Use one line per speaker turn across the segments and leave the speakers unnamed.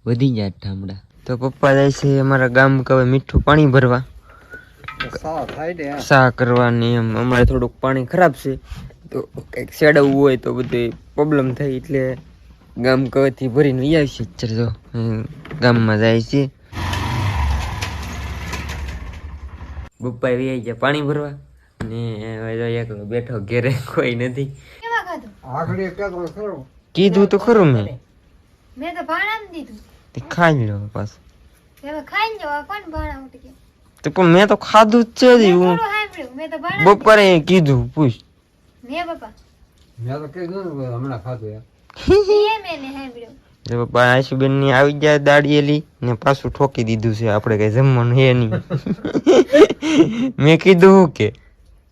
વધી જાય ઠામડા. તો પપ્પા જાય છે અમારા ગામ કવે મીઠું પાણી ભરવા, સા કરવાની. એમ અમારે થોડુંક પાણી ખરાબ છે તો કંઈક સેડવવું હોય તો બધું પ્રોબ્લેમ થાય એટલે ગામ કવેથી ભરીને લઈ આવી છે. અત્યારે જો ગામમાં જાય છે. પપ્પા આવી ગયા પાણી ભરવા ને હવે એકલો બેઠો ઘેરે કોઈ નથી. કીધું તો ખરું મેં
તો ભાણા દીધું
ખાઈ લો પાછું.
ખાઈને જવા કોણ ભાણા ઉઠી ગયા
તો પણ મેં તો ખાધું જ છે. હું
મેં તો ભાણા
બપોરે કીધું પૂછ
મેં પપ્પા
મેં તો કીધું ને હમણાં ખાધું યાર.
મેં સાંભળ્યું.
જો પપ્પા આશુબેન ની આવી જાય દાડિયેલી ને પાછું ઠોકી દીધું છે. આપણે કઈ જમવાનું હે નહીં. મેં કીધું કે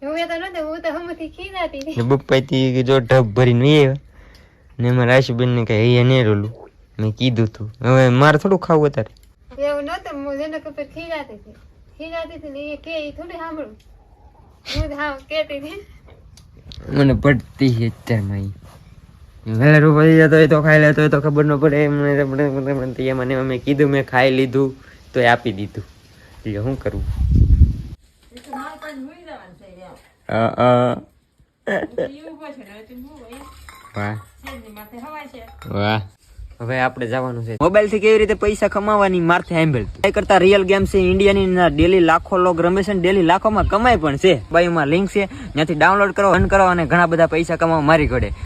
હું તો નતો, હું તો હમથી ખીજાતી હતી.
બપ્પા થી જો ઢબ ભરીને આવ્યા ને મારા આશુબેન ને કઈ હે ને રોલું. મેં કીધું તું હવે મારે થોડું ખાવું અત્યારે.
એવું નતું, હું જેને કપે ખીજાતી હતી ને એ કે ઈ થોડી સાંભળું. હું હા કેતી હતી.
મને પડતી છે અત્યારમાં વહેલા રૂપ વધી જતો હોય તો ખાઈ લેતો હોય તો ખબર ન પડે. મને મેં કીધું મેં ખાઈ લીધું તો એ આપી દીધું. એટલે શું કરવું? વાહ. હવે આપણે જવાનું છે મોબાઈલ થી કેવી રીતે પૈસા કમાવાની મારથી સાંભળ. એ કરતા રિયલ ગેમ છે ઇન્ડિયાની. ડેલી લાખો લોગ રમે છે, ડેલી લાખોમાં કમાય પણ છે. બાઈમાં લિંક છે, ત્યાંથી ડાઉનલોડ કરો, રન કરો અને ઘણા બધા પૈસા કમાવા મારી ઘડે.